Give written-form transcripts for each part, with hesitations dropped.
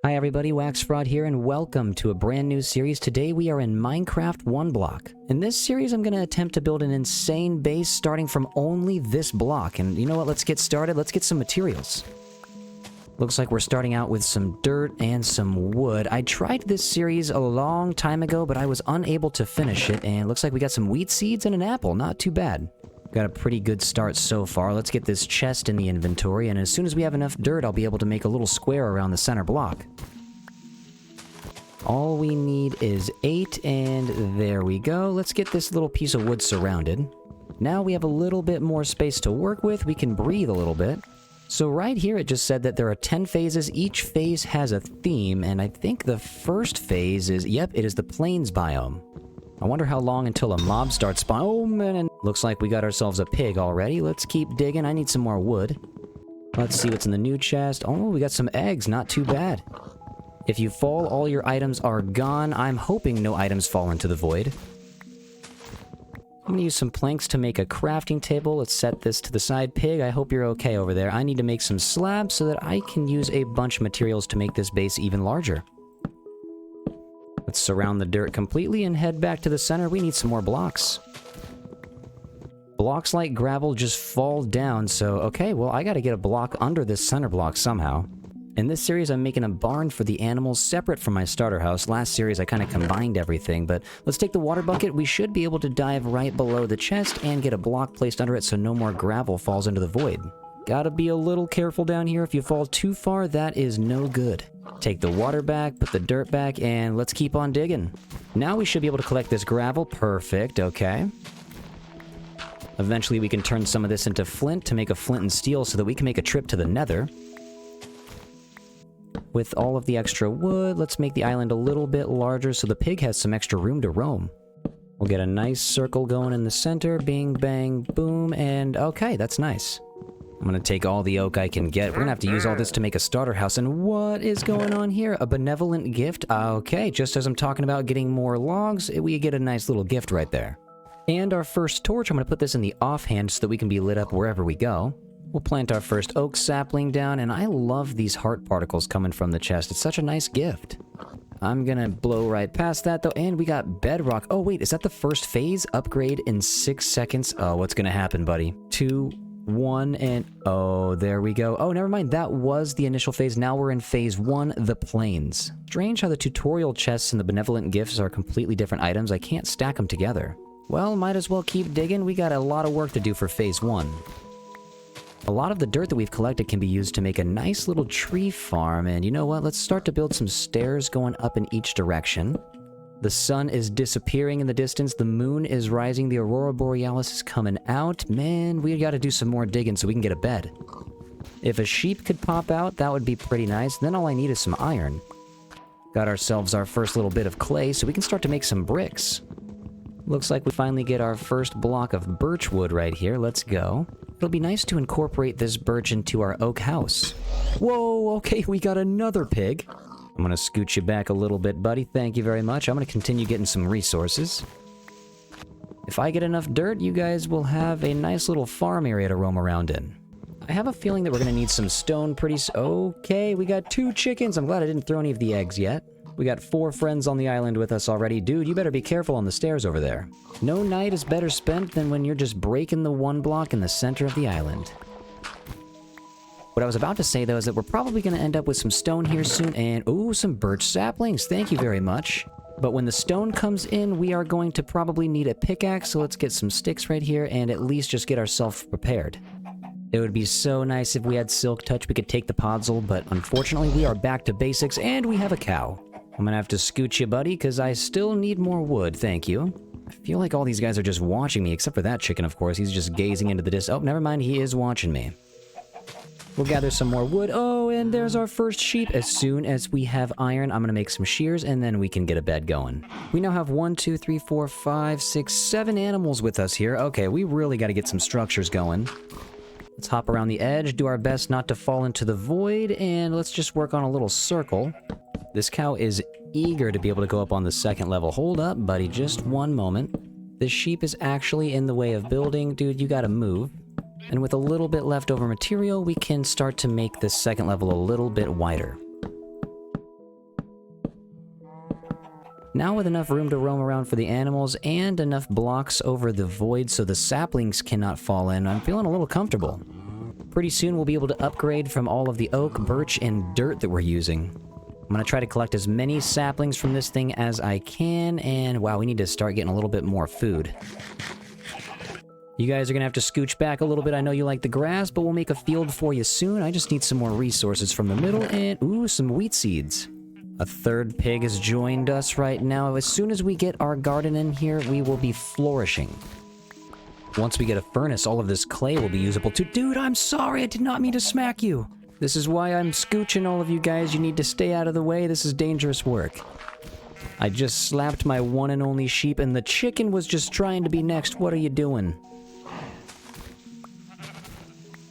Hi everybody, WaxFraud here, and welcome to a brand new series. Today we are in Minecraft 1 block. In this series I'm going to attempt to build an insane base starting from only this block. And you know what, let's get started, let's get some materials. Looks like we're starting out with some dirt and some wood. I tried this series a long time ago, but I was unable to finish it, and looks like we got some wheat seeds and an apple, not too bad. Got a pretty good start so far. Let's get this chest in the inventory, and as soon as we have enough dirt, I'll be able to make a little square around the center block. All we need is 8, and there we go. Let's get this little piece of wood surrounded. Now we have a little bit more space to work with. We can breathe a little bit. So right here it just said that there are 10 phases. Each phase has a theme, and I think the first phase is, yep, it is the plains biome. I wonder how long until a mob starts spawning. Oh man, looks like we got ourselves a pig already. Let's keep digging. I need some more wood. Let's see what's in the new chest. Oh, we got some eggs. Not too bad. If you fall, all your items are gone. I'm hoping no items fall into the void. I'm gonna use some planks to make a crafting table. Let's set this to the side. Pig, I hope you're okay over there. I need to make some slabs so that I can use a bunch of materials to make this base even larger. Let's surround the dirt completely and head back to the center. We need some more blocks. Blocks like gravel just fall down, so okay, well I gotta get a block under this center block somehow. In this series I'm making a barn for the animals separate from my starter house. Last series I kind of combined everything, but let's take the water bucket. We should be able to dive right below the chest and get a block placed under it so no more gravel falls into the void. Gotta be a little careful down here. If you fall too far, that is no good. Take the water back, put the dirt back, and let's keep on digging. Now we should be able to collect this gravel. Perfect, okay. Eventually we can turn some of this into flint to make a flint and steel so that we can make a trip to the nether. With all of the extra wood, let's make the island a little bit larger so the pig has some extra room to roam. We'll get a nice circle going in the center. Bing, bang, boom, and okay, that's nice. I'm gonna take all the oak I can get. We're gonna have to use all this to make a starter house. And what is going on here? A benevolent gift? Okay, just as I'm talking about getting more logs, we get a nice little gift right there. And our first torch, I'm gonna put this in the offhand so that we can be lit up wherever we go. We'll plant our first oak sapling down, and I love these heart particles coming from the chest. It's such a nice gift. I'm gonna blow right past that though, and we got bedrock. Oh wait, is that the first phase? Upgrade in 6 seconds? Oh, what's gonna happen, buddy? 2, 1, and oh, there we go. Oh, never mind, that was the initial phase. Now we're in phase 1, the plains. Strange how the tutorial chests and the benevolent gifts are completely different items. I can't stack them together. Well, might as well keep digging. We got a lot of work to do for phase 1. A lot of the dirt that we've collected can be used to make a nice little tree farm, and you know what? Let's start to build some stairs going up in each direction. The sun is disappearing in the distance, the moon is rising, the aurora borealis is coming out. Man, we gotta do some more digging so we can get a bed. If a sheep could pop out, that would be pretty nice. Then all I need is some iron. Got ourselves our first little bit of clay so we can start to make some bricks. Looks like we finally get our first block of birch wood right here. Let's go. It'll be nice to incorporate this birch into our oak house. Whoa, okay, we got another pig. I'm gonna scoot you back a little bit, buddy. Thank you very much. I'm gonna continue getting some resources. If I get enough dirt, you guys will have a nice little farm area to roam around in. I have a feeling that we're gonna need some stone pretty soon. Okay, we got 2 chickens. I'm glad I didn't throw any of the eggs yet. We got 4 friends on the island with us already. Dude, you better be careful on the stairs over there. No night is better spent than when you're just breaking the 1 block in the center of the island. What I was about to say, though, is that we're probably going to end up with some stone here soon, and ooh, some birch saplings. Thank you very much. But when the stone comes in, we are going to probably need a pickaxe, so let's get some sticks right here and at least just get ourselves prepared. It would be so nice if we had silk touch, we could take the podzol, but unfortunately we are back to basics, and we have a cow. I'm gonna have to scoot you, buddy, because I still need more wood, thank you. I feel like all these guys are just watching me, except for that chicken, of course. He's just gazing into the distance. Oh, never mind, he is watching me. We'll gather some more wood. Oh, and there's our first sheep. As soon as we have iron, I'm gonna make some shears, and then we can get a bed going. We now have 1, 2, 3, 4, 5, 6, 7 animals with us here. Okay, we really gotta get some structures going. Let's hop around the edge, do our best not to fall into the void, and let's just work on a little circle. This cow is eager to be able to go up on the 2nd level. Hold up, buddy, just one moment. This sheep is actually in the way of building. Dude, you gotta move. And with a little bit leftover material, we can start to make this 2nd level a little bit wider. Now with enough room to roam around for the animals and enough blocks over the void so the saplings cannot fall in, I'm feeling a little comfortable. Pretty soon we'll be able to upgrade from all of the oak, birch, and dirt that we're using. I'm gonna try to collect as many saplings from this thing as I can, and wow, we need to start getting a little bit more food. You guys are gonna have to scooch back a little bit. I know you like the grass, but we'll make a field for you soon. I just need some more resources from the middle, and ooh, some wheat seeds. A third pig has joined us right now. As soon as we get our garden in here, we will be flourishing. Once we get a furnace, all of this clay will be usable too. Dude, I'm sorry, I did not mean to smack you. This is why I'm scooching all of you guys. You need to stay out of the way. This is dangerous work. I just slapped my one and only sheep, and the chicken was just trying to be next. What are you doing?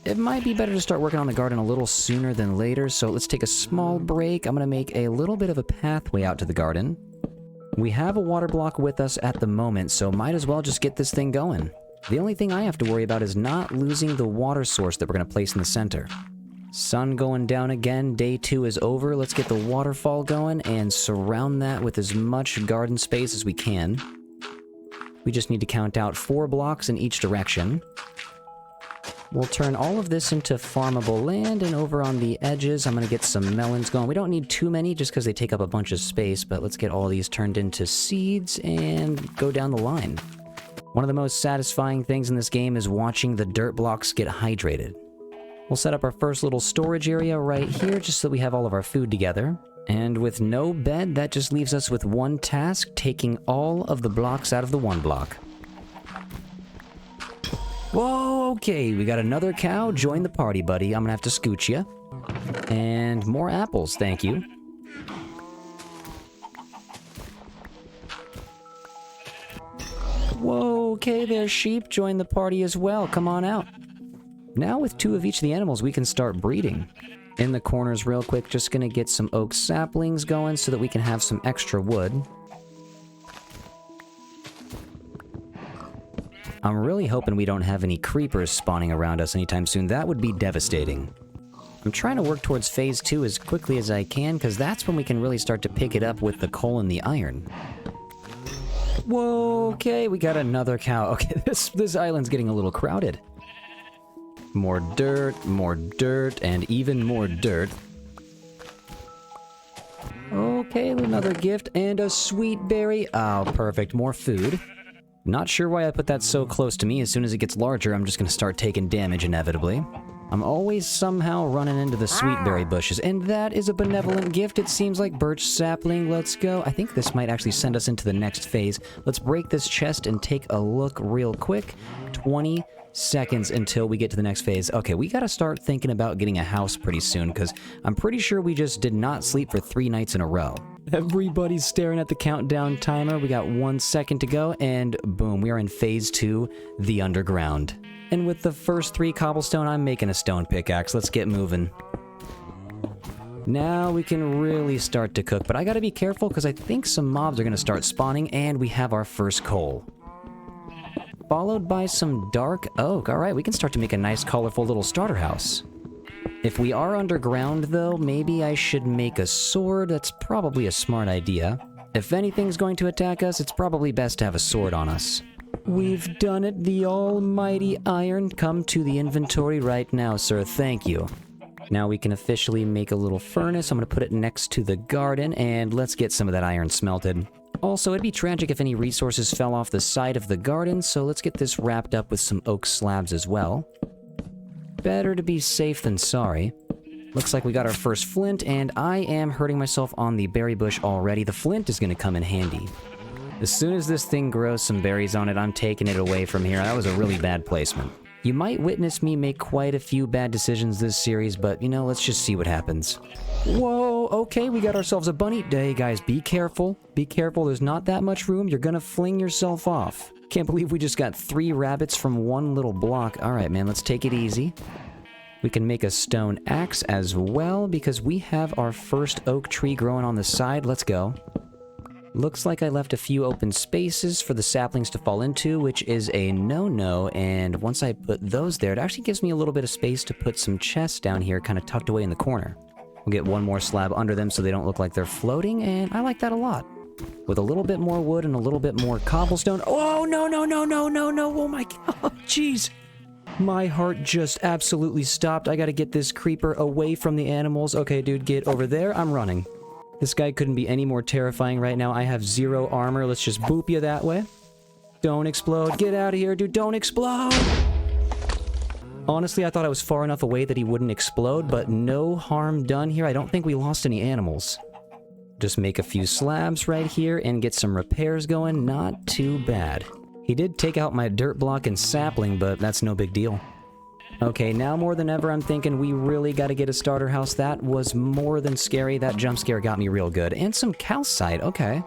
It might be better to start working on the garden a little sooner than later, so let's take a small break. I'm going to make a little bit of a pathway out to the garden. We have a water block with us at the moment, so might as well just get this thing going. The only thing I have to worry about is not losing the water source that we're going to place in the center. Sun going down again, day 2 is over. Let's get the waterfall going and surround that with as much garden space as we can. We just need to count out 4 blocks in each direction. We'll turn all of this into farmable land, and over on the edges, I'm going to get some melons going. We don't need too many just because they take up a bunch of space, but let's get all these turned into seeds and go down the line. One of the most satisfying things in this game is watching the dirt blocks get hydrated. We'll set up our first little storage area right here just so we have all of our food together. And with no bed, that just leaves us with one task, taking all of the blocks out of the one block. Whoa, okay, we got another cow. Join the party, buddy. I'm gonna have to scooch you. And more apples, thank you. Whoa, okay there, sheep. Join the party as well. Come on out. Now with 2 of each of the animals, we can start breeding. In the corners real quick, just gonna get some oak saplings going so that we can have some extra wood. I'm really hoping we don't have any creepers spawning around us anytime soon. That would be devastating. I'm trying to work towards phase 2 as quickly as I can, because that's when we can really start to pick it up with the coal and the iron. Whoa, okay, we got another cow. Okay, this island's getting a little crowded. More dirt, and even more dirt. Okay, another gift, and a sweet berry. Oh, perfect, more food. Not sure why I put that so close to me. As soon as it gets larger, I'm just going to start taking damage inevitably. I'm always somehow running into the sweetberry bushes, and that is a benevolent gift. It seems like birch sapling. Let's go. I think this might actually send us into the next phase. Let's break this chest and take a look real quick. 20 seconds until we get to the next phase. Okay, we got to start thinking about getting a house pretty soon, because I'm pretty sure we just did not sleep for 3 nights in a row. Everybody's staring at the countdown timer. We got 1 second to go, and boom, we are in phase 2, the underground. And with the first 3 cobblestone, I'm making a stone pickaxe. Let's get moving. Now we can really start to cook, but I gotta be careful because I think some mobs are gonna start spawning, and we have our first coal. Followed by some dark oak. Alright, we can start to make a nice colorful little starter house. If we are underground, though, maybe I should make a sword. That's probably a smart idea. If anything's going to attack us, it's probably best to have a sword on us. We've done it, the almighty iron. Come to the inventory right now, sir. Thank you. Now we can officially make a little furnace. I'm going to put it next to the garden, and let's get some of that iron smelted. Also, it'd be tragic if any resources fell off the side of the garden, so let's get this wrapped up with some oak slabs as well. Better to be safe than sorry. Looks like we got our first flint, and I am hurting myself on the berry bush already. The flint is going to come in handy. As soon as this thing grows some berries on it, I'm taking it away from here. That was a really bad placement. You might witness me make quite a few bad decisions this series, but, you know, let's just see what happens. Whoa, okay, we got ourselves a bunny. Hey, guys, be careful. Be careful, there's not that much room. You're gonna fling yourself off. Can't believe we just got 3 rabbits from 1 little block. Alright, man, let's take it easy. We can make a stone axe as well, because we have our first oak tree growing on the side. Let's go. Looks like I left a few open spaces for the saplings to fall into, which is a no-no, and once I put those there, it actually gives me a little bit of space to put some chests down here, kind of tucked away in the corner. We'll get 1 more slab under them so they don't look like they're floating, and I like that a lot. With a little bit more wood and a little bit more cobblestone. Oh, no, no, no, no, no, no. Oh my god, jeez. My heart just absolutely stopped. I gotta get this creeper away from the animals. Okay, dude, get over there. I'm running. This guy couldn't be any more terrifying right now. I have 0 armor. Let's just boop you that way. Don't explode. Get out of here, dude. Don't explode! Honestly, I thought I was far enough away that he wouldn't explode, but no harm done here. I don't think we lost any animals. Just make a few slabs right here and get some repairs going. Not too bad. He did take out my dirt block and sapling, but that's no big deal. Okay, now more than ever, I'm thinking we really got to get a starter house. That was more than scary. That jump scare got me real good. And some calcite, okay.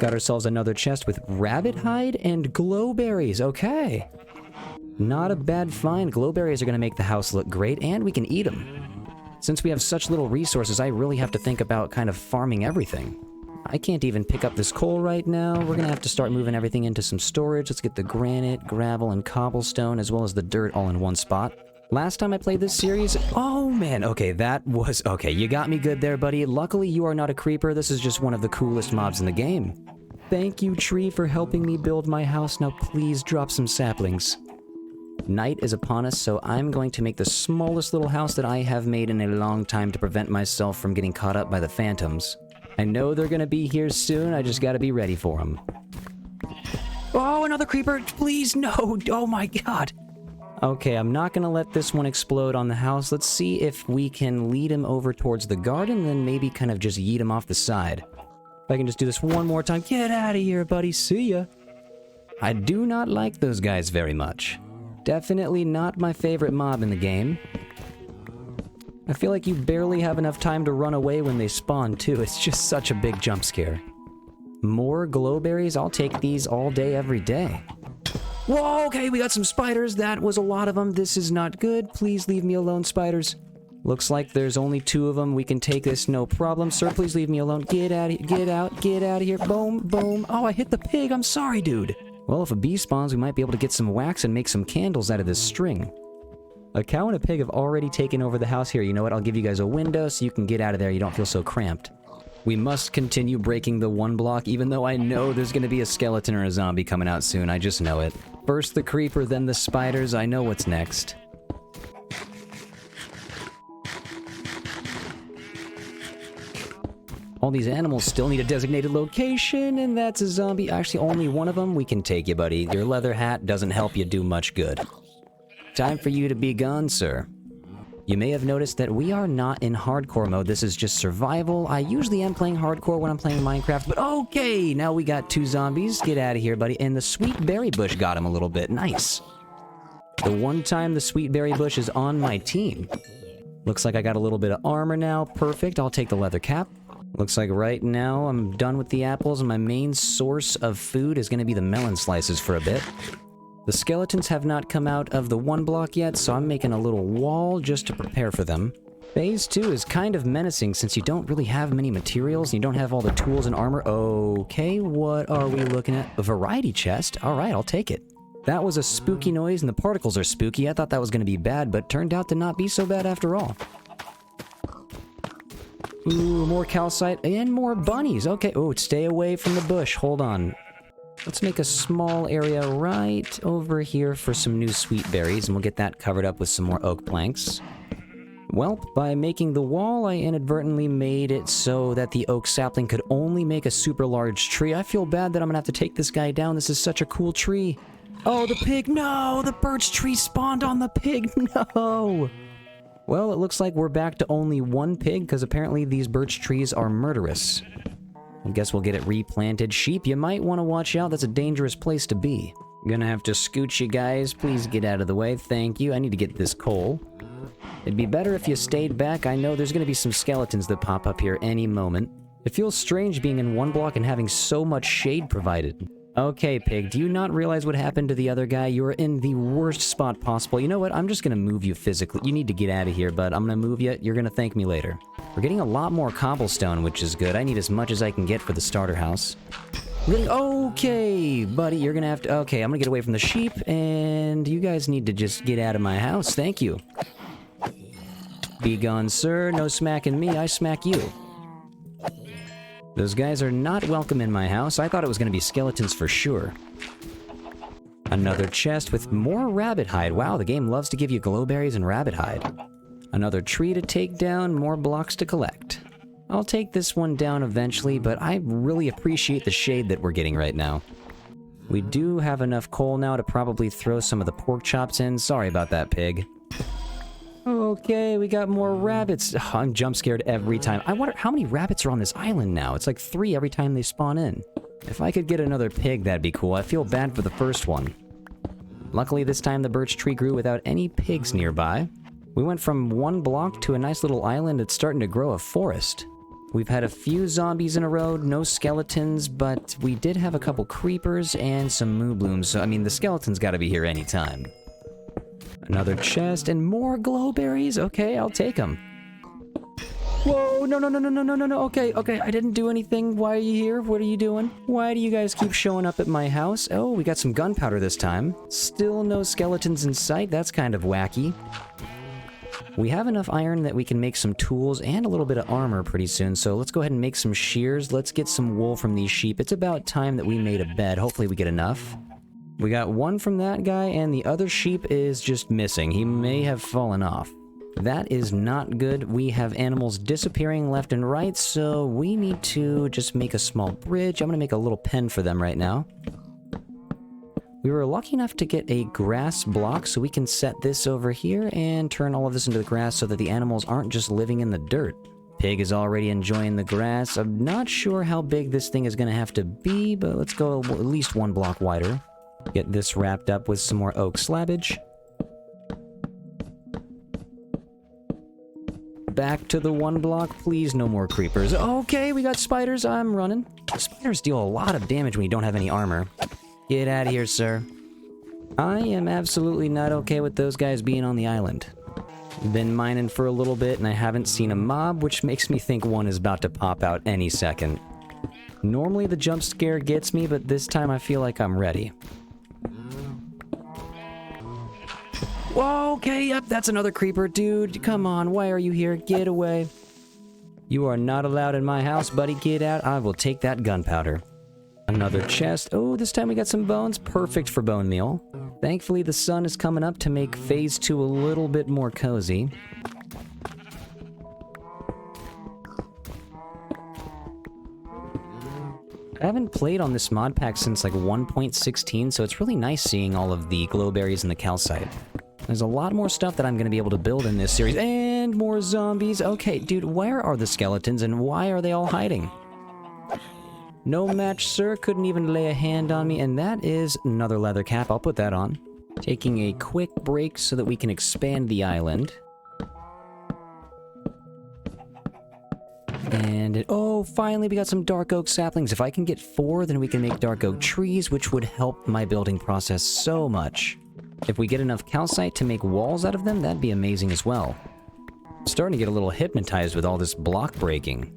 Got ourselves another chest with rabbit hide and glowberries, okay. Not a bad find. Glowberries are going to make the house look great, and we can eat them. Since we have such little resources, I really have to think about kind of farming everything. I can't even pick up this coal right now. We're going to have to start moving everything into some storage. Let's get the granite, gravel, and cobblestone, as well as the dirt all in one spot. Last time I played this series... Oh, man. Okay, that was... Okay, you got me good there, buddy. Luckily, you are not a creeper. This is just one of the coolest mobs in the game. Thank you, tree, for helping me build my house. Now, please drop some saplings. Night is upon us, so I'm going to make the smallest little house that I have made in a long time to prevent myself from getting caught up by the phantoms. I know they're gonna be here soon, I just gotta be ready for them. Oh, another creeper! Please, no! Oh my god! Okay, I'm not gonna let this one explode on the house. Let's see if we can lead him over towards the garden, then maybe kind of just yeet him off the side. If I can just do this one more time. Get out of here, buddy! See ya! I do not like those guys very much. Definitely not my favorite mob in the game. I feel like you barely have enough time to run away when they spawn, too. It's just such a big jump scare. More glowberries? I'll take these all day, every day. Whoa, okay, we got some spiders. That was a lot of them. This is not good. Please leave me alone, spiders. Looks like there's only 2 of them. We can take this, no problem. Sir, please leave me alone. Get out of here. Get out. Get out of here. Boom, boom. Oh, I hit the pig. I'm sorry, dude. Well, if a bee spawns, we might be able to get some wax and make some candles out of this string. A cow and a pig have already taken over the house here. You know what? I'll give you guys a window so you can get out of there. You don't feel so cramped. We must continue breaking the 1 block, even though I know there's going to be a skeleton or a zombie coming out soon. I just know it. First the creeper, then the spiders. I know what's next. All these animals still need a designated location, and that's a zombie. Actually, only one of them. We can take you, buddy. Your leather hat doesn't help you do much good. Time for you to be gone, sir. You may have noticed that we are not in hardcore mode. This is just survival. I usually am playing hardcore when I'm playing Minecraft, but okay, now we got 2 zombies. Get out of here, buddy. And the sweet berry bush got him a little bit. Nice. The one time the sweet berry bush is on my team. Looks like I got a little bit of armor now. Perfect. I'll take the leather cap. Looks like right now I'm done with the apples, and my main source of food is going to be the melon slices for a bit. The skeletons have not come out of the 1 block yet, so I'm making a little wall just to prepare for them. Phase 2 is kind of menacing since you don't really have many materials and you don't have all the tools and armor. Okay, what are we looking at? A variety chest? Alright, I'll take it. That was a spooky noise and the particles are spooky. I thought that was going to be bad, but turned out to not be so bad after all. Ooh, more calcite and more bunnies. Okay, oh, stay away from the bush. Hold on. Let's make a small area right over here for some new sweet berries, and we'll get that covered up with some more oak planks. Well, by making the wall, I inadvertently made it so that the oak sapling could only make a super large tree. I feel bad that I'm gonna have to take this guy down. This is such a cool tree. Oh, the pig! No! The birch tree spawned on the pig! No! Well, it looks like we're back to only 1 pig, because apparently these birch trees are murderous. I guess we'll get it replanted. Sheep, you might want to watch out. That's a dangerous place to be. Gonna have to scoot you guys. Please get out of the way. Thank you. I need to get this coal. It'd be better if you stayed back. I know there's gonna be some skeletons that pop up here any moment. It feels strange being in 1 block and having so much shade provided. Okay, pig, do you not realize what happened to the other guy? You're in the worst spot possible. You know what? I'm just gonna move you physically. You need to get out of here, bud. I'm gonna move you. You're gonna thank me later. We're getting a lot more cobblestone, which is good. I need as much as I can get for the starter house. Really? Okay, buddy, you're gonna have to... Okay, I'm gonna get away from the sheep, and you guys need to just get out of my house. Thank you. Be gone, sir. No smacking me. I smack you. Those guys are not welcome in my house. I thought it was going to be skeletons for sure. Another chest with more rabbit hide. Wow, the game loves to give you glowberries and rabbit hide. Another tree to take down, more blocks to collect. I'll take this one down eventually, but I really appreciate the shade that we're getting right now. We do have enough coal now to probably throw some of the pork chops in. Sorry about that, pig. Okay, we got more rabbits. Oh, I'm jump scared every time. I wonder how many rabbits are on this island now. It's like 3 every time they spawn in. If I could get another pig, that'd be cool. I feel bad for the first one. Luckily, this time the birch tree grew without any pigs nearby. We went from 1 block to a nice little island that's starting to grow a forest. We've had a few zombies in a row, no skeletons, but we did have a couple creepers and some moo blooms, so I mean, the skeletons gotta be here anytime. Another chest and more glowberries? Okay, I'll take them. Whoa, no, okay, I didn't do anything. Why are you here? What are you doing? Why do you guys keep showing up at my house? Oh, we got some gunpowder this time. Still no skeletons in sight, that's kind of wacky. We have enough iron that we can make some tools and a little bit of armor pretty soon, so let's go ahead and make some shears. Let's get some wool from these sheep. It's about time that we made a bed. Hopefully we get enough. We got 1 from that guy, and the other sheep is just missing. He may have fallen off. That is not good. We have animals disappearing left and right, so we need to just make a small bridge. I'm gonna make a little pen for them right now. We were lucky enough to get a grass block, so we can set this over here and turn all of this into the grass so that the animals aren't just living in the dirt. Pig is already enjoying the grass. I'm not sure how big this thing is going to have to be, but let's go at least 1 block wider. Get this wrapped up with some more oak slabbage. Back to the 1 block, please, no more creepers. Okay, we got spiders, I'm running. Spiders deal a lot of damage when you don't have any armor. Get out of here, sir. I am absolutely not okay with those guys being on the island. Been mining for a little bit and I haven't seen a mob, which makes me think one is about to pop out any second. Normally the jump scare gets me, but this time I feel like I'm ready. Whoa, okay, yep, that's another creeper. Dude, come on, why are you here? Get away. You are not allowed in my house, buddy. Get out. I will take that gunpowder. Another chest. Oh, this time we got some bones. Perfect for bone meal. Thankfully, the sun is coming up to make phase 2 a little bit more cozy. I haven't played on this mod pack since like 1.16, so it's really nice seeing all of the glowberries and the calcite. There's a lot more stuff that I'm going to be able to build in this series. And more zombies. Okay, dude, where are the skeletons and why are they all hiding? No match, sir. Couldn't even lay a hand on me. And that is another leather cap. I'll put that on. Taking a quick break so that we can expand the island. And oh, finally we got some dark oak saplings. If I can get 4, then we can make dark oak trees, which would help my building process so much. If we get enough calcite to make walls out of them, that'd be amazing as well. I'm starting to get a little hypnotized with all this block breaking.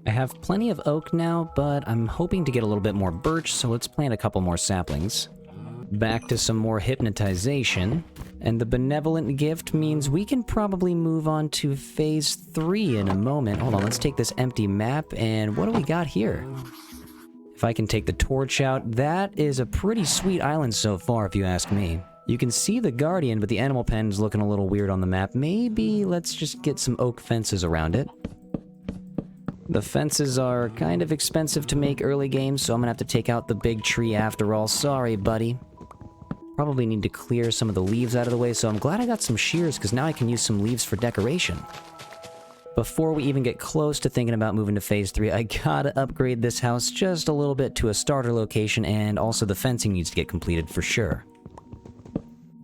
I have plenty of oak now, but I'm hoping to get a little bit more birch, so let's plant a couple more saplings. Back to some more hypnotization. And the benevolent gift means we can probably move on to phase 3 in a moment. Hold on, let's take this empty map, and what do we got here? If I can take the torch out, that is a pretty sweet island so far, if you ask me. You can see the Guardian, but the animal pen's looking a little weird on the map. Maybe let's just get some oak fences around it. The fences are kind of expensive to make early game, so I'm gonna have to take out the big tree after all. Sorry, buddy. Probably need to clear some of the leaves out of the way, so I'm glad I got some shears, because now I can use some leaves for decoration. Before we even get close to thinking about moving to phase 3, I gotta upgrade this house just a little bit to a starter location, and also the fencing needs to get completed for sure.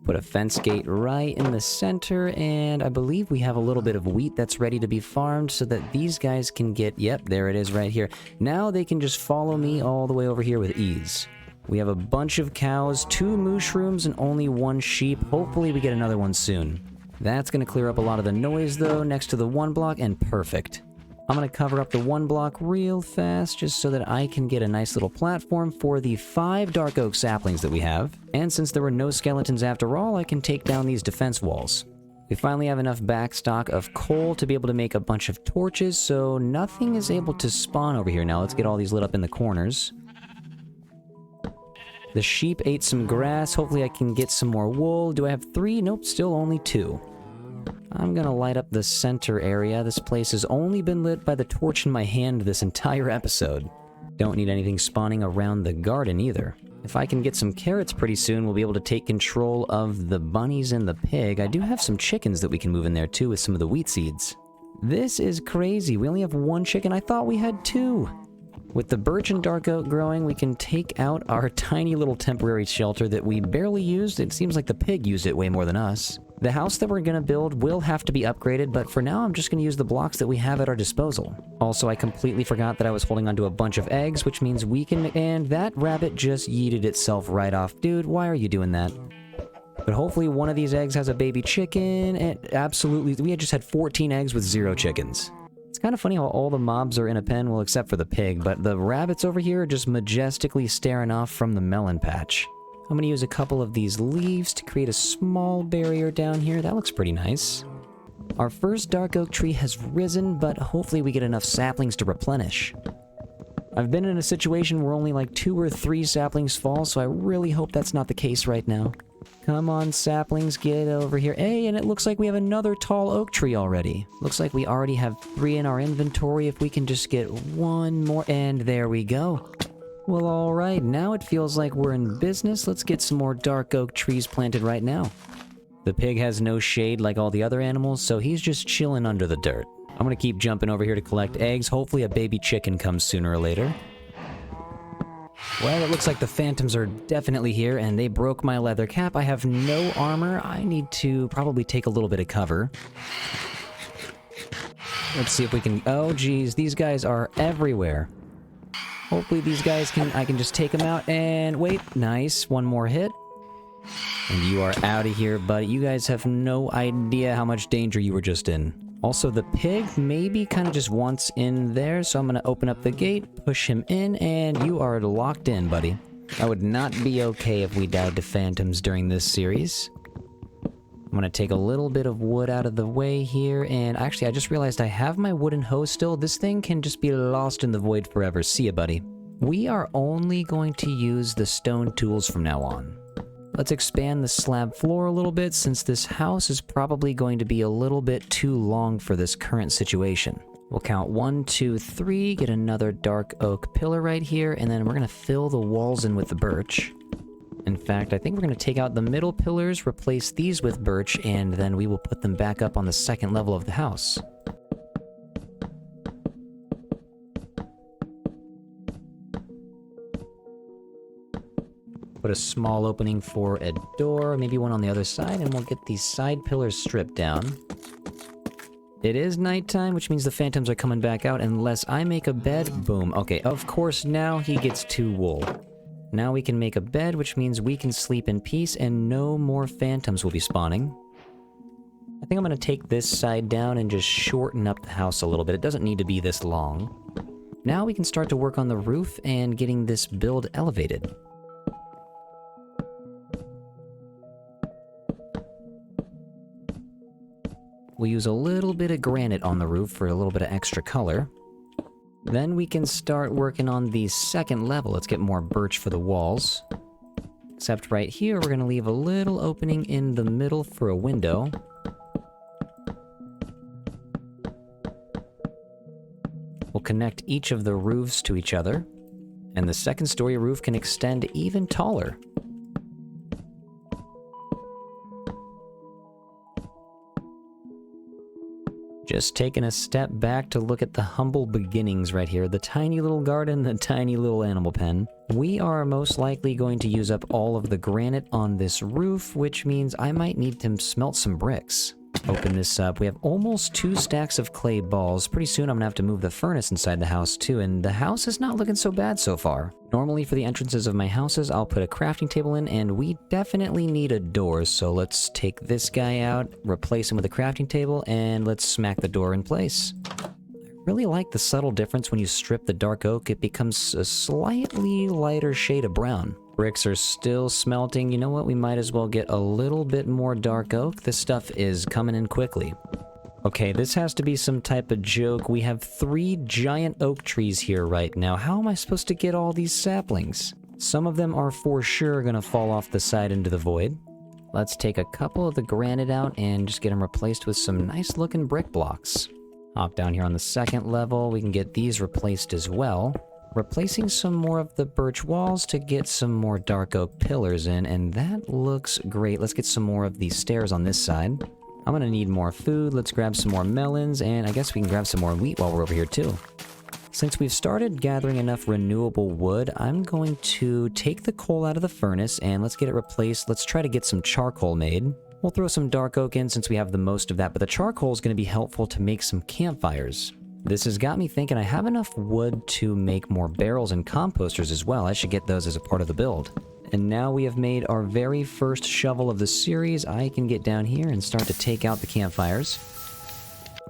Put a fence gate right in the center, and I believe we have a little bit of wheat that's ready to be farmed so that these guys can get... Yep, there it is right here. Now they can just follow me all the way over here with ease. We have a bunch of cows, 2 mushrooms, and only 1 sheep. Hopefully we get another one soon. That's going to clear up a lot of the noise, though, next to the 1 block, and perfect. I'm going to cover up the 1 block real fast, just so that I can get a nice little platform for the 5 dark oak saplings that we have. And since there were no skeletons after all, I can take down these defense walls. We finally have enough backstock of coal to be able to make a bunch of torches, so nothing is able to spawn over here now. Let's get all these lit up in the corners. The sheep ate some grass. Hopefully I can get some more wool. Do I have 3? Nope, still only 2. I'm gonna light up the center area. This place has only been lit by the torch in my hand this entire episode. Don't need anything spawning around the garden either. If I can get some carrots pretty soon, we'll be able to take control of the bunnies and the pig. I do have some chickens that we can move in there too with some of the wheat seeds. This is crazy. We only have 1 chicken. I thought we had 2. With the birch and dark oak growing, we can take out our tiny little temporary shelter that we barely used. It seems like the pig used it way more than us. The house that we're going to build will have to be upgraded, but for now I'm just going to use the blocks that we have at our disposal. Also, I completely forgot that I was holding onto a bunch of eggs, which means we can... And that rabbit just yeeted itself right off. Dude, why are you doing that? But hopefully one of these eggs has a baby chicken, and absolutely... We had just had 14 eggs with 0 chickens. It's kind of funny how all the mobs are in a pen, well, except for the pig, but the rabbits over here are just majestically staring off from the melon patch. I'm gonna use a couple of these leaves to create a small barrier down here. That looks pretty nice. Our first dark oak tree has risen, but hopefully we get enough saplings to replenish. I've been in a situation where only like 2 or 3 saplings fall, so I really hope that's not the case right now. Come on, saplings, get over here. Hey, and it looks like we have another tall oak tree already. Looks like we already have 3 in our inventory. If we can just get 1 more, and there we go. Well, alright, now it feels like we're in business. Let's get some more dark oak trees planted right now. The pig has no shade like all the other animals, so he's just chilling under the dirt. I'm gonna keep jumping over here to collect eggs. Hopefully a baby chicken comes sooner or later. Well, it looks like the phantoms are definitely here, and they broke my leather cap. I have no armor. I need to probably take a little bit of cover. Let's see if we can... Oh, geez, these guys are everywhere. Hopefully these guys I can just take them out, and wait, nice, 1 more hit. And you are out of here, buddy. You guys have no idea how much danger you were just in. Also, the pig maybe kind of just wants in there, so I'm going to open up the gate, push him in, and you are locked in, buddy. That would not be okay if we died to phantoms during this series. I'm going to take a little bit of wood out of the way here, and actually I just realized I have my wooden hoe still. This thing can just be lost in the void forever. See ya, buddy. We are only going to use the stone tools from now on. Let's expand the slab floor a little bit, since this house is probably going to be a little bit too long for this current situation. We'll count 1, 2, 3, get another dark oak pillar right here, and then we're going to fill the walls in with the birch. In fact, I think we're going to take out the middle pillars, replace these with birch, and then we will put them back up on the 2nd level of the house. Put a small opening for a door, maybe one on the other side, and we'll get these side pillars stripped down. It is nighttime, which means the phantoms are coming back out unless I make a bed. Boom. Okay, of course, now he gets 2 wool. Now we can make a bed, which means we can sleep in peace and no more phantoms will be spawning. I think I'm going to take this side down and just shorten up the house a little bit. It doesn't need to be this long. Now we can start to work on the roof and getting this build elevated. We'll use a little bit of granite on the roof for a little bit of extra color. Then we can start working on the 2nd level. Let's get more birch for the walls. Except right here, we're going to leave a little opening in the middle for a window. We'll connect each of the roofs to each other. And the 2nd story roof can extend even taller. Just taking a step back to look at the humble beginnings right here. The tiny little garden, the tiny little animal pen. We are most likely going to use up all of the granite on this roof, which means I might need to smelt some bricks. Open this up. We have almost 2 stacks of clay balls. Pretty soon I'm gonna have to move the furnace inside the house too, and the house is not looking so bad so far. Normally for the entrances of my houses, I'll put a crafting table in, and we definitely need a door, so let's take this guy out, replace him with a crafting table, and let's smack the door in place. I really like the subtle difference when you strip the dark oak. It becomes a slightly lighter shade of brown. Bricks are still smelting. You know what? We might as well get a little bit more dark oak. This stuff is coming in quickly. Okay, this has to be some type of joke. We have 3 giant oak trees here right now. How am I supposed to get all these saplings? Some of them are for sure gonna fall off the side into the void. Let's take a couple of the granite out and just get them replaced with some nice looking brick blocks. Hop down here on the second level. We can get these replaced as well. Replacing some more of the birch walls to get some more dark oak pillars in, and that looks great. Let's get some more of these stairs on this side. I'm gonna need more food. Let's grab some more melons, and I guess we can grab some more wheat while we're over here too. Since we've started gathering enough renewable wood, I'm going to take the coal out of the furnace and let's get it replaced. Let's try to get some charcoal made. We'll throw some dark oak in since we have the most of that, but the charcoal is going to be helpful to make some campfires. This has got me thinking I have enough wood to make more barrels and composters as well. I should get those as a part of the build. And now we have made our very first shovel of the series. I can get down here and start to take out the campfires.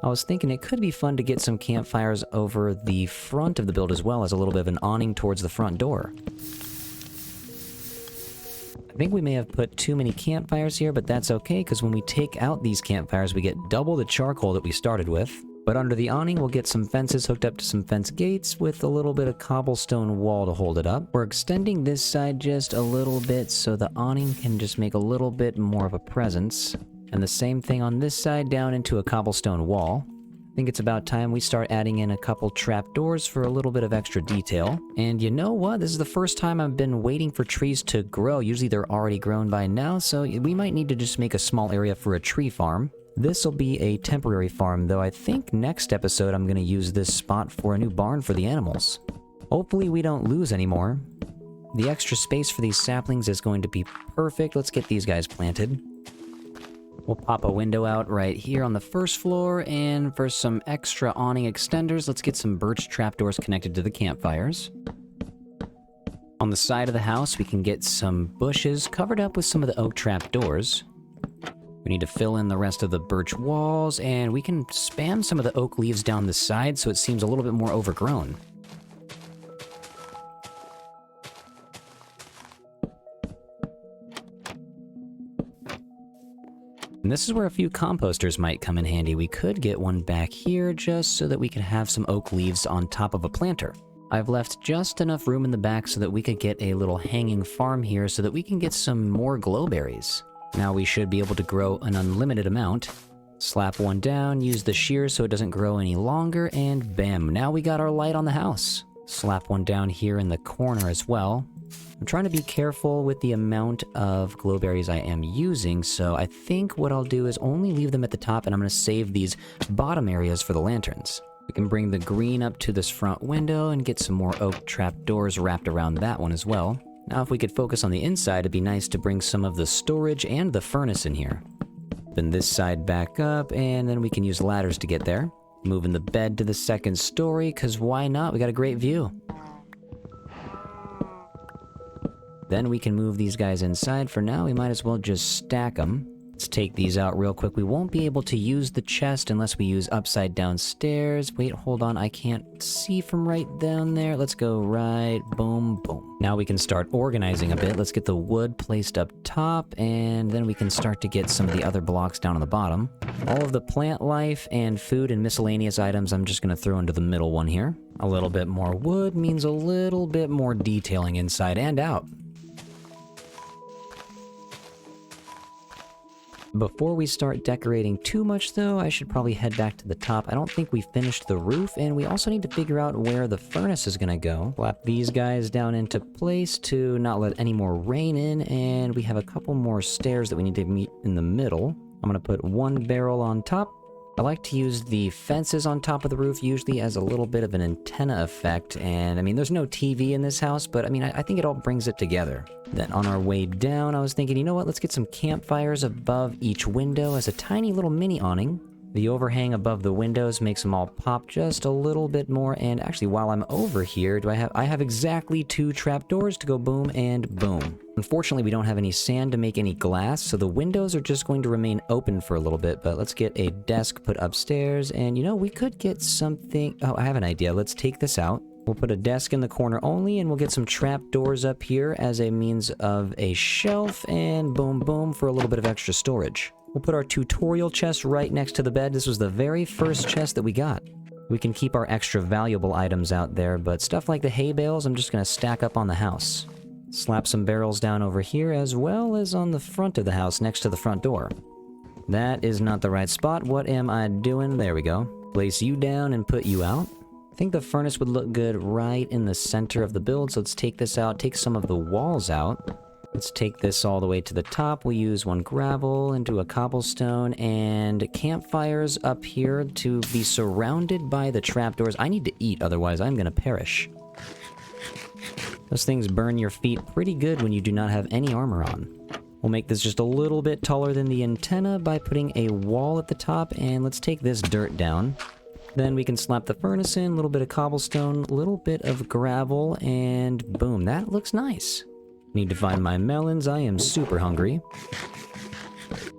I was thinking it could be fun to get some campfires over the front of the build as well as a little bit of an awning towards the front door. I think we may have put too many campfires here, but that's okay because when we take out these campfires we get double the charcoal that we started with. But under the awning we'll get some fences hooked up to some fence gates with a little bit of cobblestone wall to hold it up. We're extending this side just a little bit so the awning can just make a little bit more of a presence. And the same thing on this side down into a cobblestone wall. I think it's about time we start adding in a couple trapdoors for a little bit of extra detail. And you know what? This is the first time I've been waiting for trees to grow. Usually they're already grown by now, so we might need to just make a small area for a tree farm. This will be a temporary farm, though I think next episode I'm going to use this spot for a new barn for the animals. Hopefully we don't lose any more. The extra space for these saplings is going to be perfect. Let's get these guys planted. We'll pop a window out right here on the first floor, and for some extra awning extenders, let's get some birch trapdoors connected to the campfires. On the side of the house, we can get some bushes covered up with some of the oak trapdoors. We need to fill in the rest of the birch walls, and we can spam some of the oak leaves down the side so it seems a little bit more overgrown. And this is where a few composters might come in handy. We could get one back here just so that we can have some oak leaves on top of a planter. I've left just enough room in the back so that we could get a little hanging farm here so that we can get some more glowberries. Now we should be able to grow an unlimited amount. Slap one down, use the shears so it doesn't grow any longer, and bam, now we got our light on the house. Slap one down here in the corner as well. I'm trying to be careful with the amount of glowberries I am using, so I think what I'll do is only leave them at the top, and I'm going to save these bottom areas for the lanterns. We can bring the green up to this front window and get some more oak trapdoors wrapped around that one as well. Now if we could focus on the inside, it'd be nice to bring some of the storage and the furnace in here. Then this side back up, and then we can use ladders to get there. Moving the bed to the second story, because why not? We got a great view. Then we can move these guys inside. For now, we might as well just stack them. Let's take these out real quick. We won't be able to use the chest unless we use upside down stairs. Wait, hold on. I can't see from right down there. Let's go right, boom, boom. Now we can start organizing a bit. Let's get the wood placed up top, and then we can start to get some of the other blocks down on the bottom. All of the plant life and food and miscellaneous items I'm just going to throw into the middle one here. A little bit more wood means a little bit more detailing inside and out. Before we start decorating too much though, I should probably head back to the top. I don't think we finished the roof, and we also need to figure out where the furnace is gonna go. Flap these guys down into place to not let any more rain in, and we have a couple more stairs that we need to meet in the middle. I'm gonna put one barrel on top. I like to use the fences on top of the roof usually as a little bit of an antenna effect, and I mean there's no TV in this house, but I mean I think it all brings it together. Then on our way down I was thinking, you know what, let's get some campfires above each window as a tiny little mini awning. The overhang above the windows makes them all pop just a little bit more, and actually while I'm over here, I have exactly 2 trapdoors to go boom and boom. Unfortunately, we don't have any sand to make any glass, so the windows are just going to remain open for a little bit, but let's get a desk put upstairs, and you know, we could get something... Oh, I have an idea. Let's take this out. We'll put a desk in the corner only, and we'll get some trap doors up here as a means of a shelf, and boom boom for a little bit of extra storage. We'll put our tutorial chest right next to the bed. This was the very first chest that we got. We can keep our extra valuable items out there, but stuff like the hay bales, I'm just going to stack up on the house. Slap some barrels down over here, as well as on the front of the house next to the front door. That is not the right spot. What am I doing? There we go. Place you down and put you out. I think the furnace would look good right in the center of the build, so let's take this out, take some of the walls out. Let's take this all the way to the top. We'll use one gravel and do a cobblestone, and campfires up here to be surrounded by the trapdoors. I need to eat, otherwise I'm gonna perish. Those things burn your feet pretty good when you do not have any armor on. We'll make this just a little bit taller than the antenna by putting a wall at the top, and let's take this dirt down. Then we can slap the furnace in, a little bit of cobblestone, a little bit of gravel, and boom, that looks nice. Need to find my melons, I am super hungry.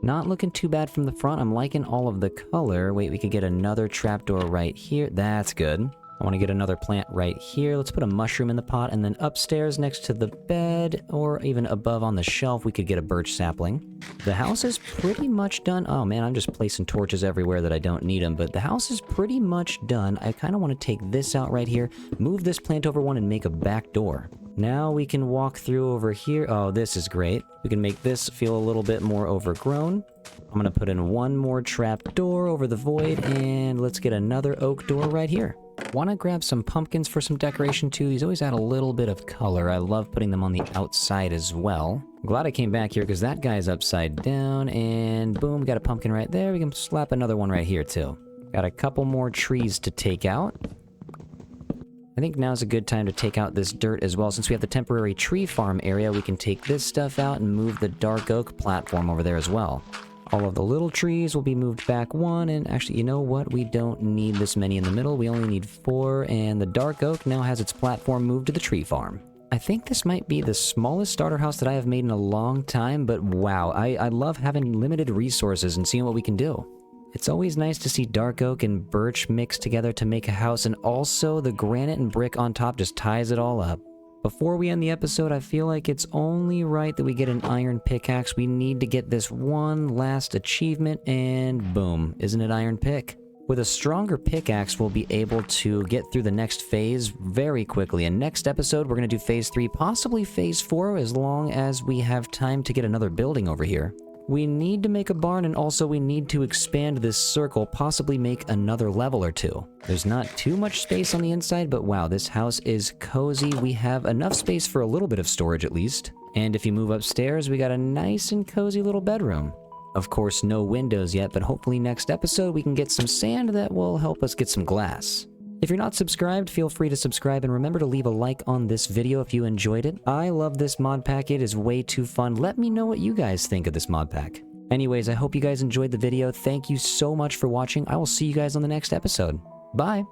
Not looking too bad from the front, I'm liking all of the color. Wait, we could get another trapdoor right here, that's good. I want to get another plant right here. Let's put a mushroom in the pot, and then upstairs next to the bed, or even above on the shelf, we could get a birch sapling. The house is pretty much done. Oh man, I'm just placing torches everywhere that I don't need them, but the house is pretty much done. I kind of want to take this out right here, move this plant over one, and make a back door. Now we can walk through over here. Oh, this is great. We can make this feel a little bit more overgrown. I'm going to put in one more trap door over the void, and let's get another oak door right here. Want to grab some pumpkins for some decoration too. These always add a little bit of color. I love putting them on the outside as well. I'm glad I came back here because that guy's upside down, and boom, got a pumpkin right there. We can slap another one right here too. Got a couple more trees to take out. I think now's a good time to take out this dirt as well. Since we have the temporary tree farm area, we can take this stuff out and move the dark oak platform over there as well. All of the little trees will be moved back one, and actually, you know what? We don't need this many in the middle. We only need 4, and the dark oak now has its platform moved to the tree farm. I think this might be the smallest starter house that I have made in a long time, but wow, I love having limited resources and seeing what we can do. It's always nice to see dark oak and birch mixed together to make a house, and also the granite and brick on top just ties it all up. Before we end the episode, I feel like it's only right that we get an iron pickaxe. We need to get this one last achievement, and boom, isn't it iron pick? With a stronger pickaxe, we'll be able to get through the next phase very quickly. And next episode, we're going to do phase 3, possibly phase 4, as long as we have time to get another building over here. We need to make a barn, and also we need to expand this circle, possibly make another level or 2. There's not too much space on the inside, but wow, this house is cozy. We have enough space for a little bit of storage at least. And if you move upstairs, we got a nice and cozy little bedroom. Of course, no windows yet, but hopefully next episode we can get some sand that will help us get some glass. If you're not subscribed, feel free to subscribe, and remember to leave a like on this video if you enjoyed it. I love this mod pack, it is way too fun. Let me know what you guys think of this mod pack. Anyways, I hope you guys enjoyed the video. Thank you so much for watching. I will see you guys on the next episode. Bye!